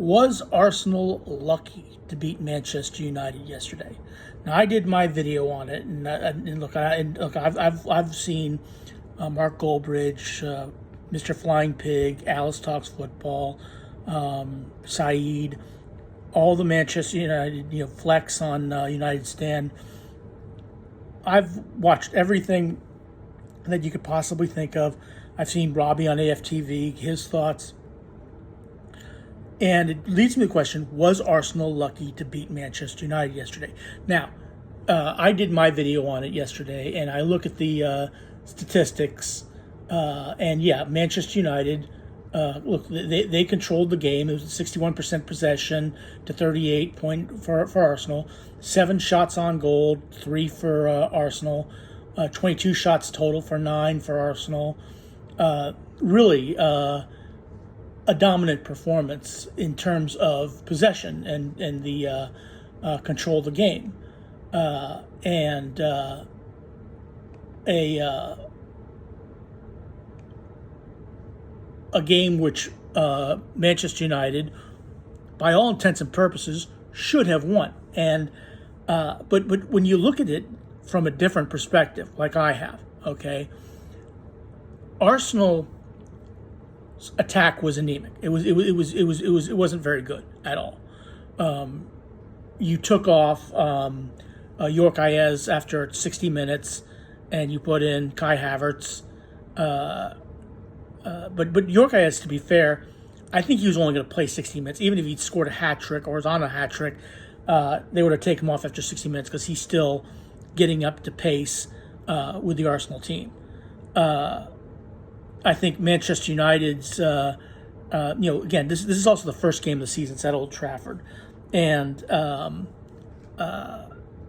Was Arsenal lucky to beat Manchester United yesterday? Now I did my video on it, and look, I've seen Mark Goldbridge, Mr. Flying Pig, Alice Talks Football, Saeed, all the Manchester United, flex on United Stand. I've watched everything that you could possibly think of. I've seen Robbie on AFTV, his thoughts. And it leads me to the question, was Arsenal lucky to beat Manchester United yesterday? Now, I did my video on it yesterday, and I look at the statistics, and yeah, Manchester United, look, they controlled the game. It was 61% possession to 38 for Arsenal. 7 shots on goal, 3 for Arsenal. 22 shots total for 9 for Arsenal. Really, a dominant performance in terms of possession and the control of the game, and a game which Manchester United, by all intents and purposes, should have won. And but when you look at it from a different perspective, like I have, okay, Arsenal attack was anemic. It wasn't very good at all. You took off York Ayez after 60 minutes, and you put in Kai Havertz. But York Ayez, to be fair, I think he was only going to play 60 minutes. Even if he'd scored a hat trick or was on a hat trick, they would have taken him off after 60 minutes because he's still getting up to pace with the Arsenal team. I think Manchester United's, again, this is also the first game of the season. It's at Old Trafford. And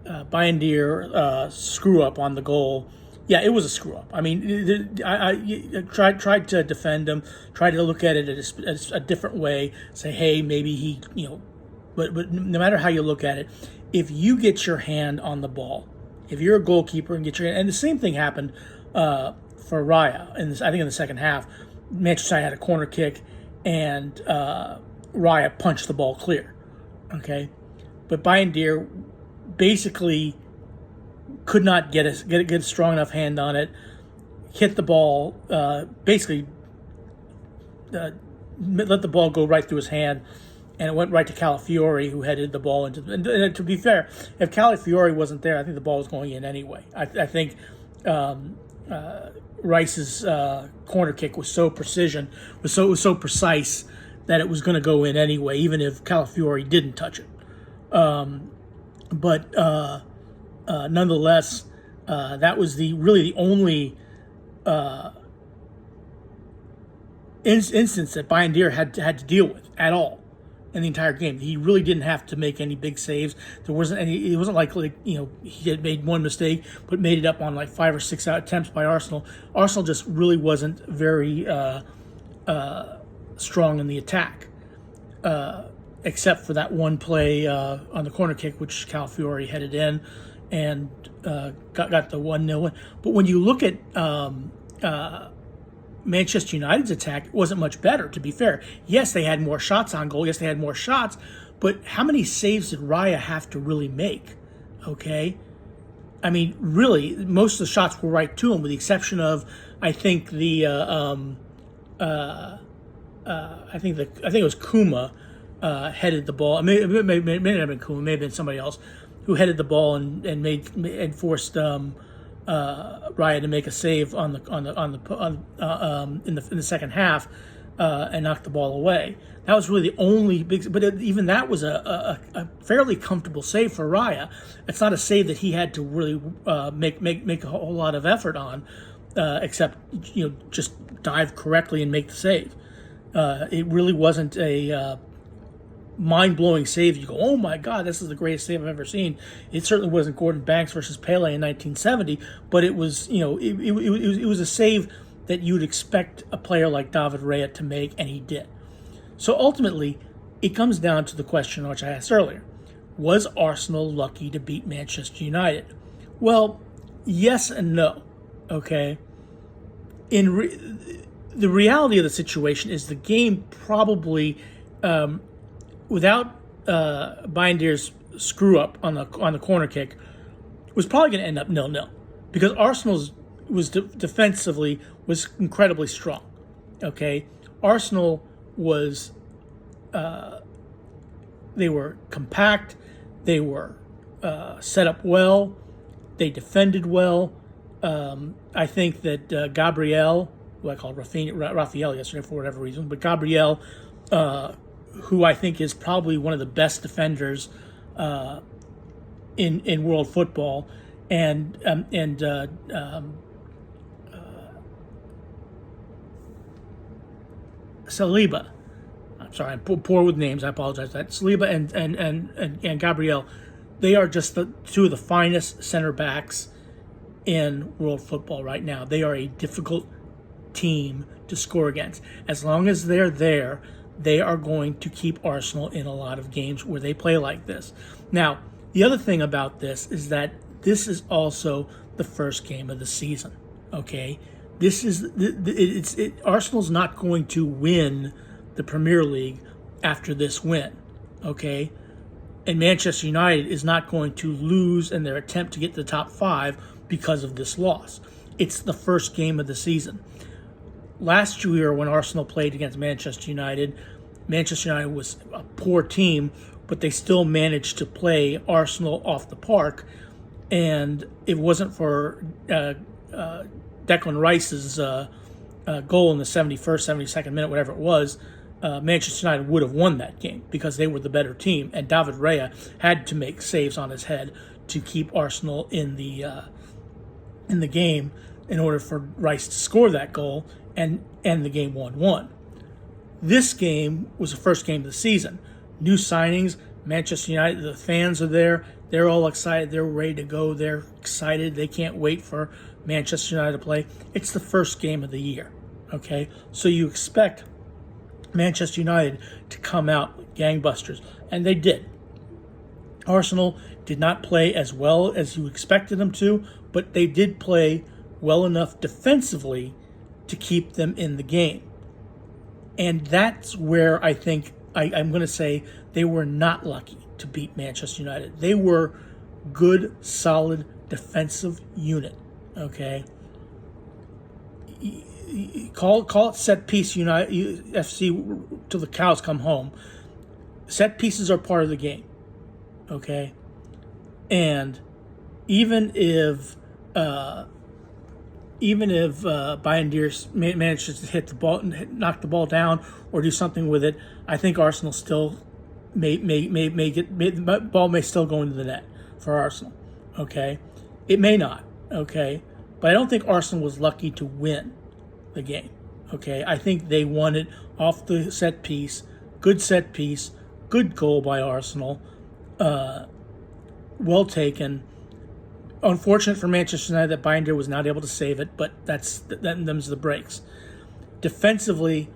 Bayindir screw up on the goal. Yeah, it was a screw up. I mean, I tried to defend him, tried to look at it as a different way, say, hey, maybe he, but no matter how you look at it, if you get your hand on the ball, if you're a goalkeeper and get your hand, and the same thing happened for Raya, I think in the second half, Manchester United had a corner kick, and Raya punched the ball clear. Okay, but Bayindir basically could not get a strong enough hand on it, hit the ball, basically let the ball go right through his hand, and it went right to Calafiori, who headed the ball into. And to be fair, if Calafiori wasn't there, I think the ball was going in anyway. I think Rice's corner kick was so precise that it was going to go in anyway, even if Calafiori didn't touch it. But nonetheless, that was really the only instance that Bayindir had to deal with at all in the entire game. He really didn't have to make any big saves. There wasn't any. It wasn't like he had made one mistake but made it up on like 5 or 6 attempts by Arsenal. Arsenal just really wasn't very strong in the attack, except for that one play on the corner kick, which Calafiori headed in and got the 1-0 win. But when you look at Manchester United's attack, it wasn't much better, to be fair. Yes, they had more shots on goal. Yes, they had more shots. But how many saves did Raya have to really make? Okay? I mean, really, most of the shots were right to him, with the exception of, I think it was Kuma headed the ball. It may not have been Kuma. It may have been somebody else who headed the ball and forced Raya to make a save in the second half and knocked the ball away. That was really the only big. But even that was a fairly comfortable save for Raya. It's not a save that he had to really make a whole lot of effort on, except just dive correctly and make the save. It really wasn't a mind-blowing save. You go, oh my God, this is the greatest save I've ever seen. It certainly wasn't Gordon Banks versus Pele in 1970, but it was, it was a save that you'd expect a player like David Raya to make, and he did. So ultimately, it comes down to the question which I asked earlier: was Arsenal lucky to beat Manchester United? Well, yes and no. Okay. The reality of the situation is the game probably without Binder's screw up on the corner kick, was probably going to end up 0-0 because Arsenal's was defensively was incredibly strong. Okay, Arsenal was they were compact, they were set up well, they defended well. I think that Gabriel, who I called Raphael yesterday for whatever reason, but Gabriel, who I think is probably one of the best defenders in world football, and Saliba. I'm sorry, I'm poor with names. I apologize. That Saliba and Gabriel, they are just the two of the finest center backs in world football right now. They are a difficult team to score against. As long as they're there, they are going to keep Arsenal in a lot of games where they play like this. Now, the other thing about this is that this is also the first game of the season. Okay, this is Arsenal's not going to win the Premier League after this win. Okay, and Manchester United is not going to lose in their attempt to get to the top 5 because of this loss. It's the first game of the season. Last year, when Arsenal played against Manchester United was a poor team, but they still managed to play Arsenal off the park. And it wasn't for Declan Rice's goal in the 71st, 72nd minute, whatever it was, Manchester United would have won that game because they were the better team. And David Raya had to make saves on his head to keep Arsenal in the game in order for Rice to score that goal and end the game 1-1. This game was the first game of the season. New signings, Manchester United, the fans are there. They're all excited. They're ready to go. They're excited. They can't wait for Manchester United to play. It's the first game of the year, okay? So you expect Manchester United to come out gangbusters, and they did. Arsenal did not play as well as you expected them to, but they did play well enough defensively to keep them in the game. And that's where I think I'm going to say they were not lucky to beat Manchester United. They were good, solid defensive unit. Okay, call it set piece United FC till the cows come home. Set pieces are part of the game. Okay, and even if Bayern manages to hit the ball, knock the ball down, or do something with it, I think Arsenal still the ball may still go into the net for Arsenal. Okay, it may not. Okay, but I don't think Arsenal was lucky to win the game. Okay, I think they won it off the set piece, good goal by Arsenal, well taken. Unfortunate for Manchester United that Binder was not able to save it, but them's the breaks. Defensively,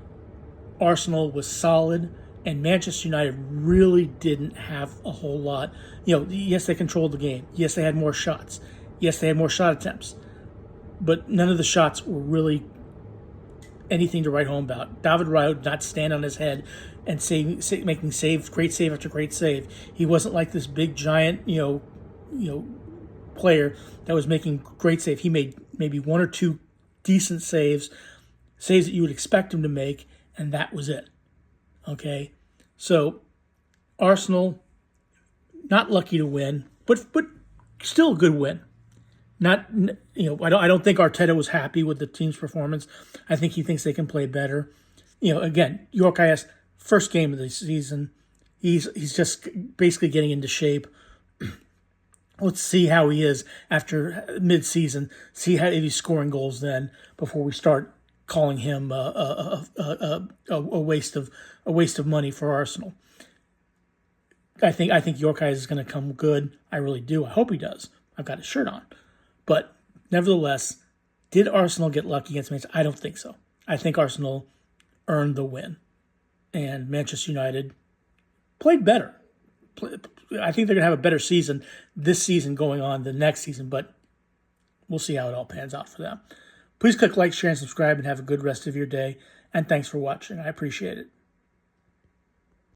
Arsenal was solid, and Manchester United really didn't have a whole lot. Yes, they controlled the game. Yes, they had more shots. Yes, they had more shot attempts. But none of the shots were really anything to write home about. David Raya did not stand on his head and making saves, great save after great save. He wasn't like this big giant, player that was making great save. He made maybe one or two decent saves that you would expect him to make, and that was it. Okay, so Arsenal not lucky to win, but still a good win. I don't think Arteta was happy with the team's performance. I think he thinks they can play better. Again, York IS first game of the season. He's just basically getting into shape. Let's see how he is after mid-season. See how if he's scoring goals then before we start calling him a waste of money for Arsenal. I think York is going to come good. I really do. I hope he does. I've got his shirt on. But nevertheless, did Arsenal get lucky against Manchester? I don't think so. I think Arsenal earned the win. And Manchester United played better. I think they're going to have a better season this season going on than next season, but we'll see how it all pans out for them. Please click like, share, and subscribe, and have a good rest of your day. And thanks for watching. I appreciate it.